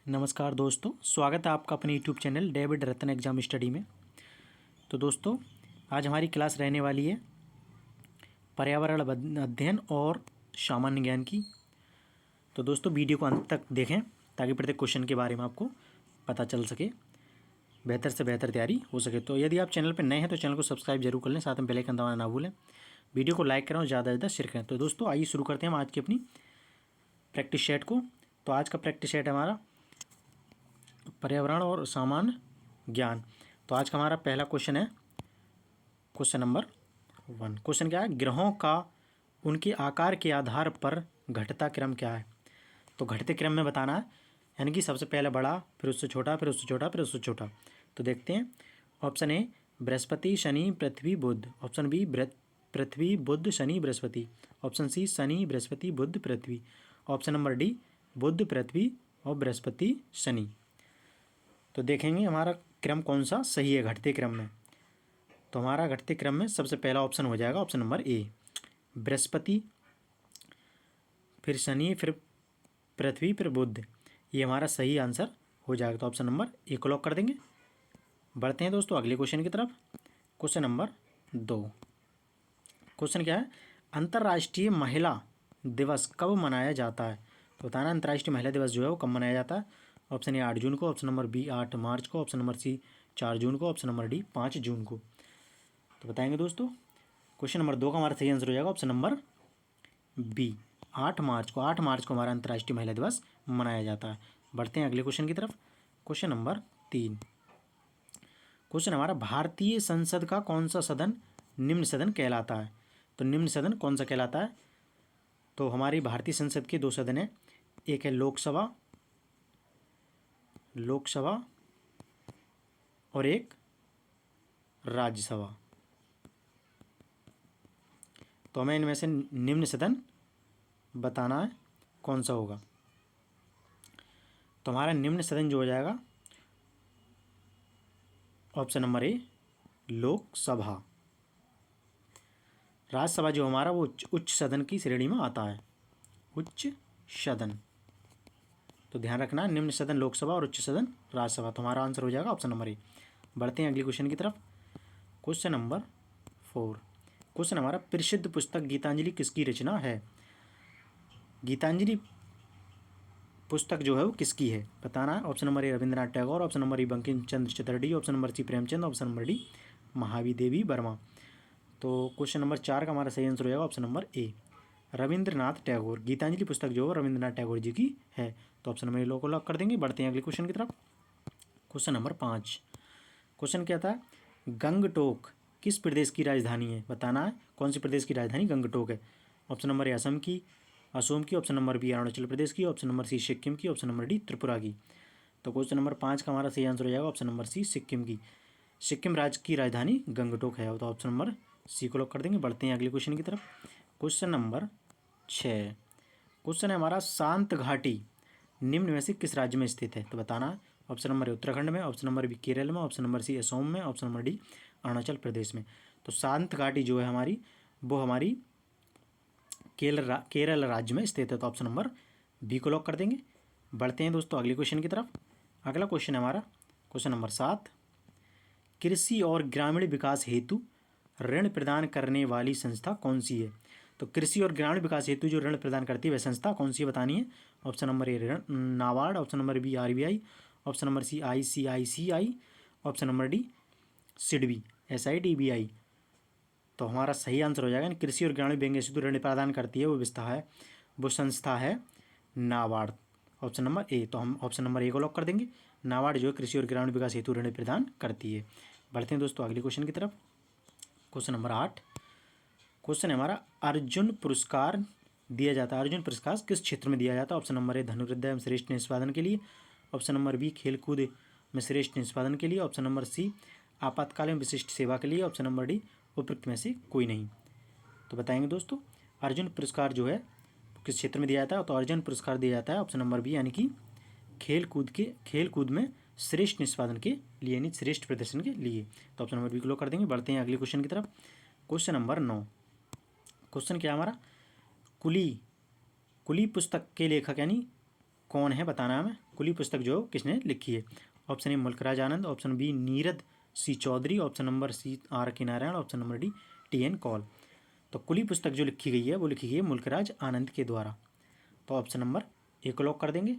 नमस्कार दोस्तों, स्वागत है आपका अपने यूट्यूब चैनल डेविड रतन एग्जाम स्टडी में। तो दोस्तों, आज हमारी क्लास रहने वाली है पर्यावरण अध्ययन और सामान्य ज्ञान की। तो दोस्तों, वीडियो को अंत तक देखें ताकि प्रत्येक क्वेश्चन के बारे में आपको पता चल सके, बेहतर से बेहतर तैयारी हो सके। तो यदि आप चैनल पर नए हैं तो चैनल को सब्सक्राइब जरूर कर लें, साथ में बेल आइकन दबाना ना भूलें, वीडियो को लाइक करें और ज़्यादा से ज़्यादा शेयर करें। तो दोस्तों, आइए शुरू करते हैं हम आज की अपनी प्रैक्टिस सेट को। तो आज का प्रैक्टिस सेट है हमारा पर्यावरण और सामान्य ज्ञान। तो आज का हमारा पहला क्वेश्चन है क्वेश्चन नंबर 1। क्वेश्चन क्या है? ग्रहों का उनके आकार के आधार पर घटता क्रम क्या है? तो घटते क्रम में बताना है, यानी कि सबसे पहले बड़ा, फिर उससे छोटा, फिर उससे छोटा, फिर उससे छोटा। तो देखते हैं। ऑप्शन ए बृहस्पति शनि पृथ्वी बुध। ऑप्शन बी पृथ्वी बुध शनि बृहस्पति। ऑप्शन सी शनि बृहस्पति बुध पृथ्वी। ऑप्शन नंबर डी बुध पृथ्वी और बृहस्पति शनि। तो देखेंगे हमारा क्रम कौन सा सही है घटते क्रम में। तो हमारा घटते क्रम में सबसे पहला ऑप्शन हो जाएगा ऑप्शन नंबर ए, बृहस्पति, फिर शनि, फिर पृथ्वी, फिर बुध। ये हमारा सही आंसर हो जाएगा। तो ऑप्शन नंबर ए को लॉक कर देंगे। बढ़ते हैं दोस्तों अगले क्वेश्चन की तरफ। Question number 2। क्वेश्चन क्या है? अंतर्राष्ट्रीय महिला दिवस कब मनाया जाता है? तो बताना अंतर्राष्ट्रीय महिला दिवस जो है वो कब मनाया जाता है। ऑप्शन ए 8 जून को, ऑप्शन नंबर बी 8 मार्च को, ऑप्शन नंबर सी 4 जून को, ऑप्शन नंबर डी 5 जून को। तो बताएंगे दोस्तों। क्वेश्चन नंबर 2 का हमारा सही आंसर हो जाएगा ऑप्शन नंबर बी 8 मार्च को। 8 मार्च को हमारा अंतर्राष्ट्रीय महिला दिवस मनाया जाता है। बढ़ते हैं अगले क्वेश्चन की तरफ। Question number 3। क्वेश्चन हमारा भारतीय संसद का कौन सा सदन निम्न सदन कहलाता है? तो निम्न सदन कौन सा कहलाता है? तो हमारी भारतीय संसद के 2 सदन हैं। एक है लोकसभा और एक राज्यसभा। तो हमें इनमें से निम्न सदन बताना है कौन सा होगा। तो हमारा निम्न सदन जो हो जाएगा ऑप्शन नंबर ए लोकसभा। राज्यसभा जो हमारा वो उच्च सदन की श्रेणी में आता है, उच्च सदन। तो ध्यान रखना, निम्न सदन लोकसभा और उच्च सदन राज्यसभा। तो हमारा आंसर हो जाएगा ऑप्शन नंबर ए। बढ़ते हैं अगले क्वेश्चन की तरफ। Question number 4। क्वेश्चन हमारा प्रसिद्ध पुस्तक गीतांजलि किसकी रचना है? गीतांजलि पुस्तक जो है वो किसकी है बताना है। Option number A Rabindranath Tagore, option number A Bankim Chandra Chatterjee, option number C Premchand, option number D Mahavi Devi Verma. तो क्वेश्चन नंबर 4 का हमारा सही आंसर हो जाएगा option number A Rabindranath Tagore. Gitanjali पुस्तक जो है रविंद्रनाथ टैगोर जी की है। तो ऑप्शन नंबर ए को लॉक कर देंगे। बढ़ते हैं अगले क्वेश्चन की तरफ। Question number 5। क्वेश्चन क्या था? गंगटोक किस प्रदेश की राजधानी है? बताना है कौन सी प्रदेश की राजधानी गंगटोक है। ऑप्शन नंबर ए असम की, असम की, option number B Arunachal Pradesh की, ऑप्शन नंबर सी सिक्किम की, ऑप्शन नंबर डी त्रिपुरा की। तो क्वेश्चन नंबर 5 का हमारा सही आंसर हो जाएगा ऑप्शन नंबर सी सिक्किम की। सिक्किम राज्य की राजधानी गंगटोक है। तो ऑप्शन नंबर सी को लॉक कर देंगे। बढ़ते हैं अगले क्वेश्चन की तरफ। Question number 6। क्वेश्चन है हमारा शांत घाटी निम्न में से किस राज्य में स्थित है? तो बताना है। ऑप्शन नंबर ए उत्तराखंड में, ऑप्शन नंबर बी केरल में, ऑप्शन नंबर सी असम में, option number D Arunachal Pradesh में। तो शांत घाटी जो है हमारी वो हमारी केरल राज्य में स्थित है। तो ऑप्शन नंबर बी को लॉक कर देंगे। बढ़ते हैं दोस्तों अगले क्वेश्चन की तरफ। अगला क्वेश्चन है हमारा क्वेश्चन नंबर 7। कृषि और ग्रामीण विकास हेतु ऋण प्रदान करने वाली संस्था कौन सी है? तो कृषि और ग्रामीण विकास हेतु जो ऋण प्रदान करती है वह संस्था कौन सी है बतानी है। Option number A NABARD, option number B RBI, option number C ICICI, option number D SIDBI SIDBI। तो हमारा सही आंसर हो जाएगा कृषि और ग्रामीण बैंक हेतु ऋण प्रदान करती है वो संस्था है नाबार्ड। ऑप्शन नंबर ए। तो हम ऑप्शन नंबर ए को लॉक कर देंगे। नाबार्ड जो है कृषि और ग्रामीण विकास हेतु ऋण प्रदान करती है। बढ़ते हैं दोस्तों अगले क्वेश्चन की तरफ। Question number 8। क्वेश्चन है हमारा अर्जुन पुरस्कार दिया जाता है। अर्जुन पुरस्कार किस क्षेत्र में दिया जाता है? ऑप्शन नंबर ए धनुर्विद्या में श्रेष्ठ निष्पादन के लिए, ऑप्शन नंबर बी खेलकूद में श्रेष्ठ निष्पादन के लिए, ऑप्शन नंबर सी आपातकालीन विशिष्ट सेवा के लिए, ऑप्शन नंबर डी उपयुक्त में से कोई नहीं। तो बताएंगे दोस्तों अर्जुन पुरस्कार जो है किस क्षेत्र में दिया जाता है? तो अर्जुन पुरस्कार दिया जाता है ऑप्शन नंबर बी यानी कि खेलकूद में श्रेष्ठ निष्पादन के लिए यानी श्रेष्ठ प्रदर्शन के लिए। तो ऑप्शन नंबर बी को लॉक कर देंगे। बढ़ते हैं अगले क्वेश्चन की तरफ। Question number 9। क्वेश्चन क्या हमारा कुली पुस्तक के लेखक यानी कौन है बताना है हमें। खुली पुस्तक जो किसने लिखी है? Option A Mulk Raj Anand, option B Nirad C Chaudhuri, option number C R K Narayan, option number D T N Kaul. तो खुली पुस्तक जो लिखी गई है वो लिखी गई है मुल्कराज आनंद के द्वारा। तो ऑप्शन नंबर ए को लॉक कर देंगे।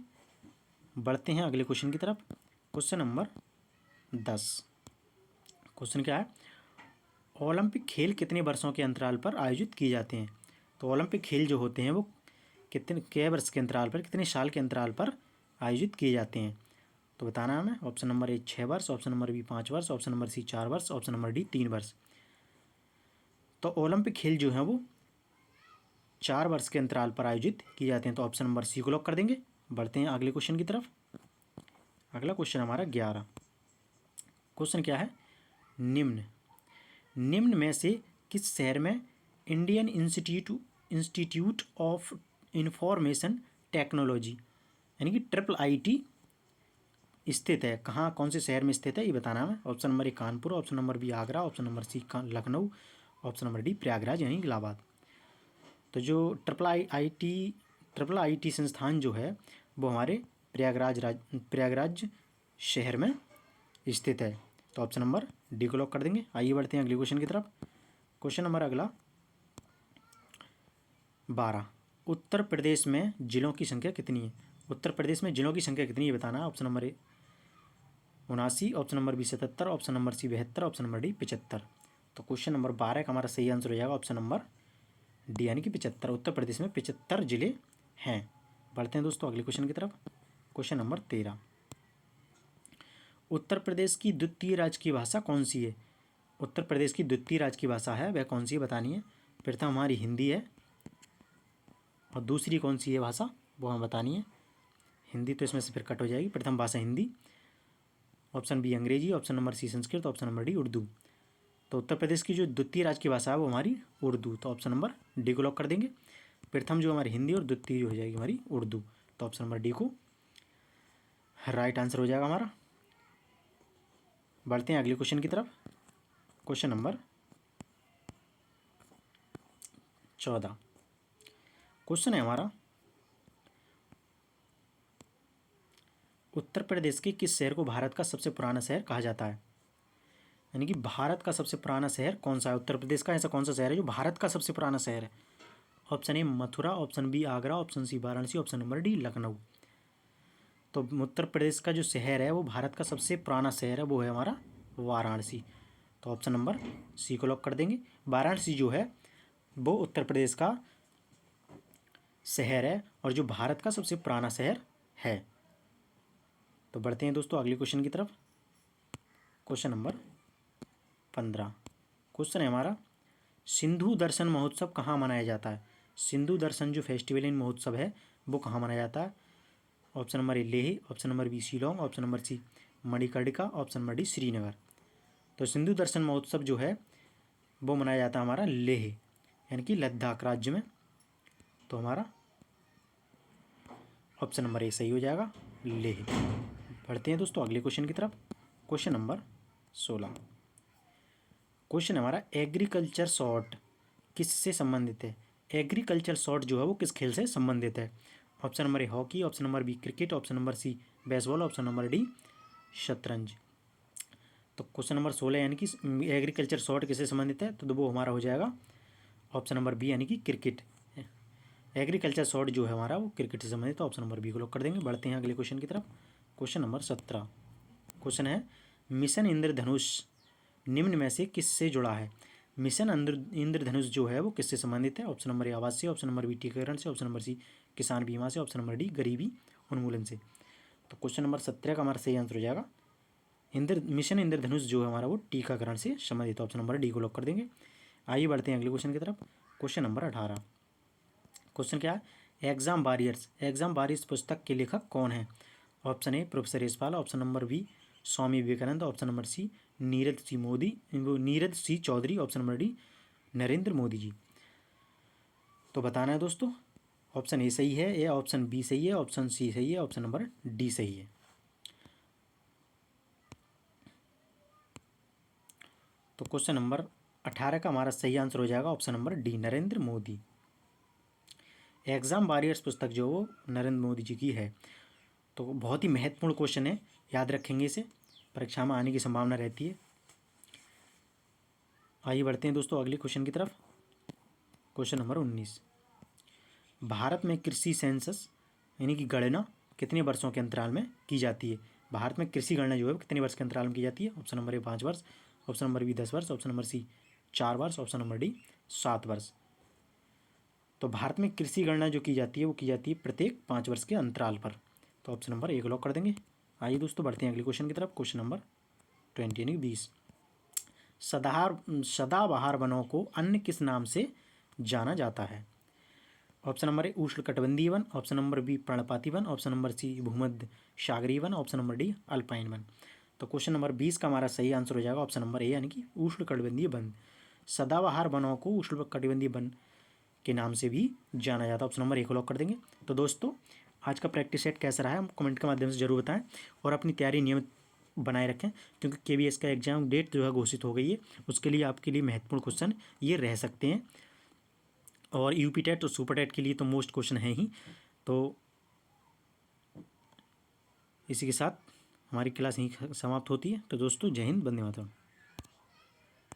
बढ़ते हैं अगले क्वेश्चन की तरफ। Question number 10। क्वेश्चन क्या है? ओलंपिक खेल कितने वर्षों के अंतराल पर आयोजित किए जाते हैं? तो ओलंपिक खेल जो होते हैं वो कितने वर्ष के अंतराल पर, कितने साल के अंतराल पर आयोजित किए जाते हैं? तो बताना है हमें। ऑप्शन नंबर ए 6 वर्ष, ऑप्शन नंबर बी 5 वर्ष, ऑप्शन नंबर सी 4 वर्ष, ऑप्शन नंबर डी 3 वर्ष। तो ओलंपिक खेल जो है वो 4 वर्ष के अंतराल पर आयोजित किए जाते हैं। तो ऑप्शन नंबर सी को लॉक कर देंगे। बढ़ते हैं अगले क्वेश्चन की तरफ। अगला क्वेश्चन हमारा 11। क्वेश्चन क्या है? निम्न में से किस शहर में Indian institute of information technology यानी कि IIIT स्थित है? कहाँ, कौन से शहर में स्थित है ये बताना है। Option number A Kanpur, option number B Agra, option number C Lucknow, option number D Prayagraj यानी इलाहाबाद। तो जो IIIT संस्थान जो है वो हमारे प्रयागराज शहर में स्थित है। तो ऑप्शन नंबर डी को लॉक कर देंगे। आइए बढ़ते हैं अगले क्वेश्चन की तरफ। क्वेश्चन नंबर अगला 12। उत्तर प्रदेश में जिलों की संख्या कितनी है? उत्तर प्रदेश में जिलों की संख्या कितनी है बताना है। Option number A 79, option number B 77, option number C 72, option number D 75। तो क्वेश्चन नंबर 12 का हमारा सही आंसर हो जाएगा ऑप्शन नंबर डी यानी कि 75। उत्तर प्रदेश में 75 जिले हैं। बढ़ते हैं दोस्तों अगले क्वेश्चन की तरफ। Question number 13। उत्तर प्रदेश की द्वितीय राजकीय भाषा कौन सी है? उत्तर प्रदेश की द्वितीय राजकीय भाषा है वह कौन सी है बतानी है। प्रथम हमारी हिंदी है और दूसरी कौन सी है भाषा वो हमें बतानी है। हिंदी तो इसमें से फिर कट हो जाएगी। प्रथम भाषा Hindi, option B Angrezi, option number C Sanskrit, option number D Urdu. तो उत्तर प्रदेश की जो द्वितीय राजकीय भाषा है वो हमारी उर्दू। तो ऑप्शन नंबर डी को लॉक कर देंगे। प्रथम जो हमारी हिंदी और द्वितीय हो जाएगी हमारी उर्दू। तो ऑप्शन नंबर डी को राइट आंसर हो जाएगा हमारा। बढ़ते हैं अगले क्वेश्चन की तरफ। Question number 14। क्वेश्चन है हमारा उत्तर प्रदेश के किस शहर को भारत का सबसे पुराना शहर कहा जाता है? यानी कि भारत का सबसे पुराना शहर कौन सा है? उत्तर प्रदेश का ऐसा कौन सा शहर है जो भारत का सबसे पुराना शहर है? Option A Mathura, option B Agra, option C Varanasi, option number D Lucknow. तो उत्तर प्रदेश का जो शहर है वो भारत का सबसे पुराना शहर है वो है हमारा वाराणसी। तो ऑप्शन नंबर सी को लॉक कर देंगे। वाराणसी जो है वो उत्तर प्रदेश का शहर है और जो भारत का सबसे पुराना शहर है। तो बढ़ते हैं दोस्तों अगले क्वेश्चन की तरफ। Question number 15। क्वेश्चन है हमारा सिंधु दर्शन महोत्सव कहाँ मनाया जाता है? सिंधु दर्शन जो फेस्टिवल इन महोत्सव है वो कहाँ मनाया जाता है? Option number A Leh, option number B Shillong, option number C Manikarnika, option number D Srinagar. तो सिंधु दर्शन महोत्सव जो है वो मनाया जाता है हमारा लेह यानी कि लद्दाख राज्य में। तो हमारा ऑप्शन नंबर ए सही हो जाएगा, लेह। बढ़ते हैं दोस्तों अगले क्वेश्चन की तरफ। Question number 16। क्वेश्चन हमारा एग्रीकल्चर शॉट किससे संबंधित है? एग्रीकल्चर शॉट जो है वो किस खेल से संबंधित है? Option number A hockey, option number B cricket, option number C baseball, option number D शतरंज। तो क्वेश्चन नंबर 16 यानी कि एग्रीकल्चर शॉट किससे संबंधित है? तो वो हमारा हो जाएगा ऑप्शन नंबर बी यानी कि क्रिकेट। एग्रीकल्चर शॉट जो है हमारा वो क्रिकेट से संबंधित है। ऑप्शन नंबर बी को लॉक कर देंगे। बढ़ते हैं अगले क्वेश्चन की तरफ। Question number 17। क्वेश्चन है मिशन इंद्रधनुष निम्न में से किससे जुड़ा है? मिशन इंद्रधनुष जो है वो किससे संबंधित है? ऑप्शन नंबर ए आवास से, ऑप्शन नंबर बी टीकाकरण से, ऑप्शन नंबर सी किसान बीमा से, ऑप्शन नंबर डी गरीबी उन्मूलन से। तो क्वेश्चन नंबर 17 का हमारा सही आंसर हो जाएगा मिशन इंद्रधनुष जो है हमारा वो टीकाकरण से संबंधित। ऑप्शन नंबर डी को लॉक कर देंगे। आइए बढ़ते हैं अगले क्वेश्चन की तरफ। Question number 18। क्वेश्चन क्या है? एग्जाम वॉरियर्स पुस्तक के लेखक कौन है? Option A professor Yashpal, option number B Swami Vivekananda, option number C Nirad C Chaudhuri, option number D Narendra Modi ji. तो बताना है दोस्तों ऑप्शन ए सही है या ऑप्शन बी सही है, ऑप्शन सी सही है, ऑप्शन नंबर डी सही है। तो क्वेश्चन नंबर 18 का हमारा सही आंसर हो जाएगा option number D Narendra Modi. Exam warriors पुस्तक जो वो नरेंद्र मोदी जी की है। तो बहुत ही महत्वपूर्ण क्वेश्चन है, याद रखेंगे इसे, परीक्षा में आने की संभावना रहती है। आइए बढ़ते हैं दोस्तों अगले क्वेश्चन की तरफ। क्वेश्चन नंबर 19, भारत में कृषि सेंसस यानी कि गणना कितने वर्षों के अंतराल में की जाती है? भारत में कृषि गणना जो है कितने वर्ष के अंतराल में की जाती है? ऑप्शन नंबर ए 5 वर्ष, ऑप्शन नंबर बी 10 वर्ष, ऑप्शन नंबर सी 4 वर्ष, ऑप्शन नंबर डी 7 वर्ष। तो भारत में कृषि गणना जो की जाती है वो की जाती है प्रत्येक 5 वर्ष के अंतराल पर। तो ऑप्शन नंबर ए को लॉक कर देंगे। आइए दोस्तों बढ़ते हैं अगले क्वेश्चन की तरफ। क्वेश्चन नंबर 20 यानी 20, सदाबहार वनों को अन्य किस नाम से जाना जाता है? ऑप्शन नंबर ए उष्णकटिबंधीय वन, ऑप्शन नंबर बी पर्णपाती वन, ऑप्शन नंबर सी भूमध्य सागरीय one, option number D alpine one. तो क्वेश्चन नंबर 20 का हमारा सही आंसर हो जाएगा ऑप्शन नंबर ए यानी कि उष्णकटिबंधीय वन। सदाबहार वनों को उष्णकटिबंधीय वन के नाम से भी जाना जाता है। ऑप्शन नंबर ए को लॉक कर देंगे। तो दोस्तों आज का प्रैक्टिस सेट कैसा रहा है हम कमेंट के माध्यम से जरूर बताएं और अपनी तैयारी नियमित बनाए रखें, क्योंकि केवीएस का एग्जाम डेट जो है घोषित हो गई है, उसके लिए आपके लिए महत्वपूर्ण क्वेश्चन ये रह सकते हैं। और यूपी टेट और सुपर टेट के लिए तो मोस्ट क्वेश्चन है ही। तो इसी के साथ हमारी क्लास यहीं समाप्त होती है। तो दोस्तों जय हिंद, वंदे मातरम।